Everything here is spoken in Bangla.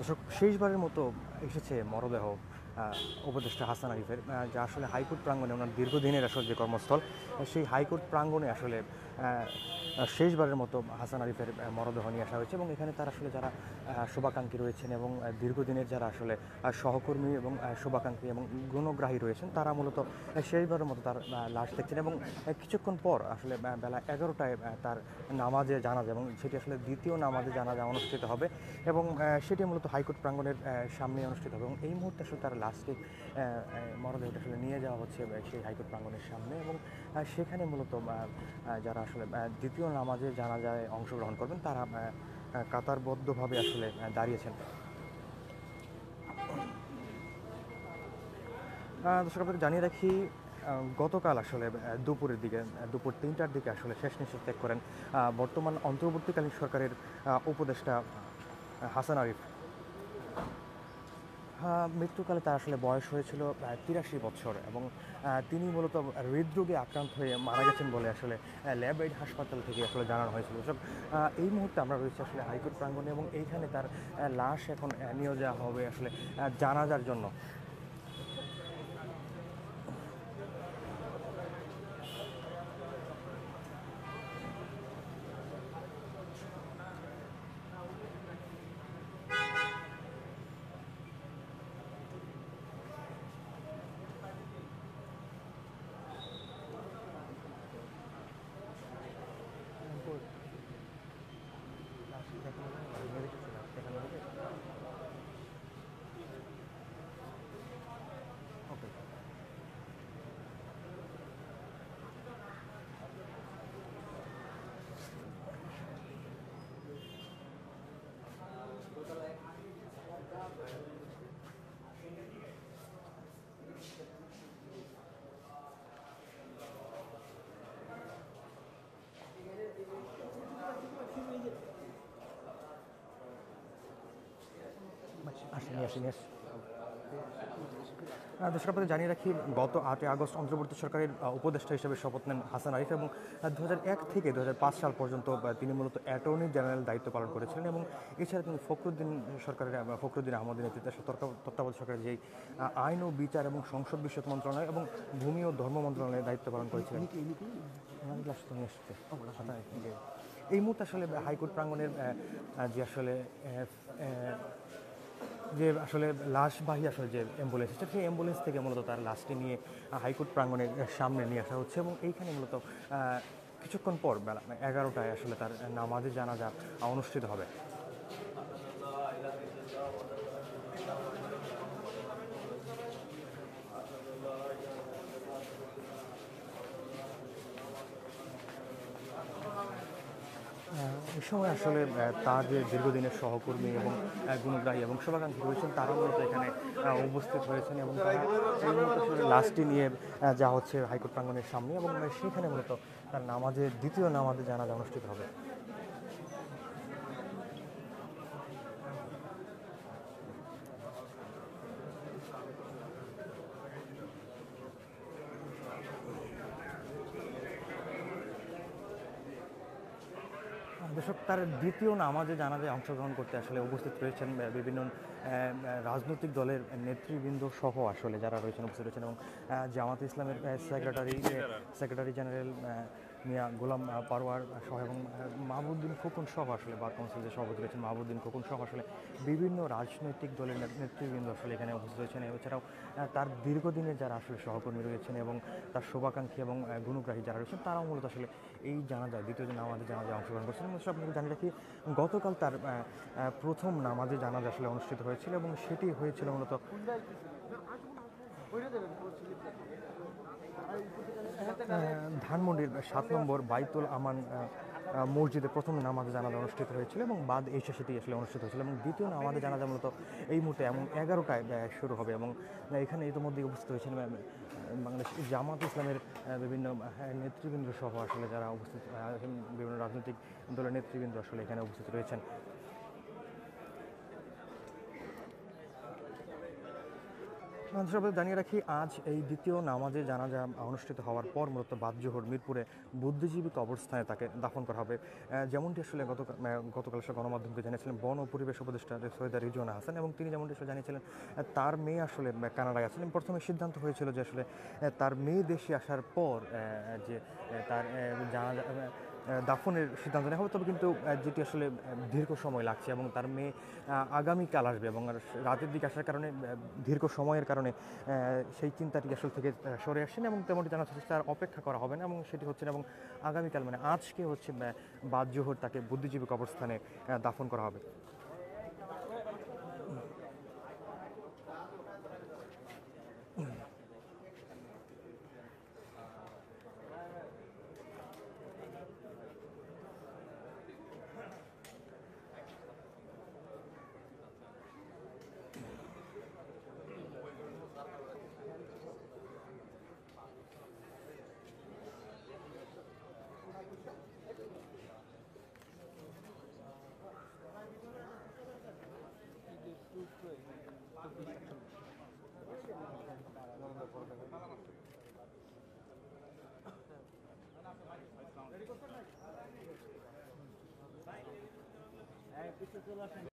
দর্শক, শেষবারের মতো এসেছে মরদেহ উপদেষ্টা হাসান আরিফের, যা আসলে হাইকোর্ট প্রাঙ্গণে ওনার দীর্ঘদিনের আসলে যে কর্মস্থল, সেই হাইকোর্ট প্রাঙ্গণে আসলে শেষবারের মতো হাসান আরিফের মরদেহ নিয়ে আসা হয়েছে। এবং এখানে তার আসলে যারা শুভাকাঙ্ক্ষী রয়েছেন এবং দীর্ঘদিনের যারা আসলে সহকর্মী এবং শুভাকাঙ্ক্ষী এবং গুণগ্রাহী রয়েছেন, তারা মূলত শেষবারের মতো তার লাশ দেখছেন। এবং কিছুক্ষণ পর আসলে বেলা 11টায় তার নামাজে জানাজা, এবং সেটি আসলে দ্বিতীয় নামাজে জানাজা অনুষ্ঠিত হবে। এবং সেটি মূলত হাইকোর্ট প্রাঙ্গণের সামনে অনুষ্ঠিত হবে। এবং এই মুহূর্তে আসলে তার লাশটি মরদেহটা আসলে নিয়ে যাওয়া হচ্ছে সেই হাইকোর্ট প্রাঙ্গণের সামনে। এবং সেখানে মূলত যারা আসলে দ্বিতীয় নামাজে জানাজায় অংশগ্রহণ করবেন, তারা কাতারবদ্ধভাবে আসলে দাঁড়িয়েছেন। দর্শক, আপনাকে জানিয়ে রাখি, গতকাল আসলে দুপুরের দিকে, দুপুর 3টার দিকে আসলে শেষ নিঃশ্বাস ত্যাগ করেন বর্তমান অন্তর্বর্তীকালীন সরকারের উপদেষ্টা হাসান আরিফ। মৃত্যুকালে তার আসলে বয়স হয়েছিল 83 বছর। এবং তিনি মূলত হৃদরোগে আক্রান্ত হয়ে মারা গেছেন বলে আসলে ল্যাব এইড হাসপাতাল থেকে আসলে জানানো হয়েছিল। সব এই মুহূর্তে আমরা রয়েছি আসলে হাইকোর্ট প্রাঙ্গণে, এবং এইখানে তার লাশ এখন নিয়ে যাওয়া হবে আসলে জানাজার জন্য। ওকে। আসেনি আসেনি আসেনি। দর্শক, আপনাদের জানিয়ে রাখি, গত 8ই আগস্ট অন্তর্বর্তী সরকারের উপদেষ্টা হিসেবে শপথ নেন হাসান আরিফ। এবং 2001 থেকে 2005 সাল পর্যন্ত তিনি মূলত অ্যাটর্নি জেনারেল দায়িত্ব পালন করেছিলেন। এবং এছাড়া তিনি ফখরুদ্দিন আহমদের নেতৃত্বে তত্ত্বাবধায়ক সরকারের যেই আইন ও বিচার এবং সংসদ বিষয়ক মন্ত্রণালয় এবং ভূমি ও ধর্ম মন্ত্রণালয়ে দায়িত্ব পালন করেছিলেন। এই মুহূর্তে আসলে হাইকোর্ট প্রাঙ্গণের যে আসলে লাশবাহী আসলে যে অ্যাম্বুলেন্স, সেই অ্যাম্বুলেন্স থেকে মূলত তার লাশটি নিয়ে হাইকোর্ট প্রাঙ্গণের সামনে নিয়ে আসা হচ্ছে। এবং এইখানে মূলত কিছুক্ষণ পর বেলা 11টায় আসলে তার নামাজে জানাজা অনুষ্ঠিত হবে। এই সময় আসলে তার যে দীর্ঘদিনের সহকর্মী এবং গুণগ্রাহী এবং শুভাকাঙ্ক্ষী রয়েছেন, তারা মূলত এখানে উপস্থিত হয়েছেন। এবং তারা এই মুহূর্তে আসলে লাশটি নিয়ে যাওয়া হচ্ছে হাইকোর্ট প্রাঙ্গণের সামনে। এবং সেখানে মূলত তার দ্বিতীয় নামাজে জানাজা অনুষ্ঠিত হবে। দর্শক, তার দ্বিতীয় নামাজে জানাজায় অংশগ্রহণ করতে আসলে উপস্থিত রয়েছেন বিভিন্ন রাজনৈতিক দলের নেতৃবৃন্দ সহ আসলে যারা রয়েছেন, উপস্থিত রয়েছেন। এবং জামাত ইসলামের সেক্রেটারি জেনারেল মিয়া গোলাম পারওয়ার সহ, এবং মাহবুবুদ্দিন খোকন সহ আসলে বার কাউন্সিল যে সভাপতি রয়েছেন মাহবুবুদ্দিন খোকন সহ আসলে বিভিন্ন রাজনৈতিক দলের নেতৃবৃন্দ আসলে এখানে উপস্থিত রয়েছেন। এছাড়াও তার দীর্ঘদিনের যারা আসলে সহকর্মী রয়েছেন এবং তার শুভাকাঙ্ক্ষী এবং গুণগ্রাহী যারা রয়েছেন, তারাও মূলত আসলে এই জানাজায়, দ্বিতীয় যে নামাজে জানাজায় অংশগ্রহণ করছেন। এবং আপনাকে জানিয়ে রাখি, গতকাল তার প্রথম নামাজে জানাজা আসলে অনুষ্ঠিত হয়েছিল। এবং সেটি হয়েছিল মূলত ধানমন্ডির 7 নম্বর বাইতুল আমান মসজিদে প্রথম নামাজে জানাজা অনুষ্ঠিত হয়েছিল। এবং বাদ এসে সেটি আসলে অনুষ্ঠিত হয়েছিল। এবং দ্বিতীয় নামাজে জানাজা মূলত এই মুহূর্তে এমন 11টায় শুরু হবে। এবং এখানে ইতিমধ্যেই উপস্থিত হয়েছেন বাংলাদেশ জামাত ইসলামের বিভিন্ন নেতৃবৃন্দ সহ আসলে যারা উপস্থিত বিভিন্ন রাজনৈতিক দলের নেতৃবৃন্দ আসলে এখানে উপস্থিত রয়েছেন। সবাই জানিয়ে রাখি, আজ এই দ্বিতীয় নামাজে জানাজা অনুষ্ঠিত হওয়ার পর মূলত বাদ জোহর মিরপুরে বুদ্ধিজীবী কবরস্থানে তাকে দাফন করা হবে। যেমনটি আসলে গতকাল সে গণমাধ্যমকে জানিয়েছিলেন বন ও পরিবেশ উপদেষ্টা সৈয়দা রিজওয়ানা হাসান, এবং তিনি যেমনটি আসলে জানিয়েছিলেন তার মেয়ে আসলে কানাডায় আছেন। প্রথমে সিদ্ধান্ত হয়েছিল যে আসলে তার মেয়ে দেশে আসার পর যে তার জানাজা দাফনের সিদ্ধান্ত নেওয়া হবে, তবে কিন্তু যেটি আসলে দীর্ঘ সময় লাগছে এবং তার মেয়ে আগামীকাল আসবে এবং রাতের দিকে আসার কারণে দীর্ঘ সময়ের কারণে সেই চিন্তাটি আসলে থেকে সরে আসছেন, এবং তেমনটি জানা যাচ্ছে তার অপেক্ষা করা হবে না এবং সেটি হচ্ছে না, এবং আগামীকাল মানে আজকে হচ্ছে বাদ জোহর তাকে বুদ্ধিজীবী কবরস্থানে দাফন করা হবে।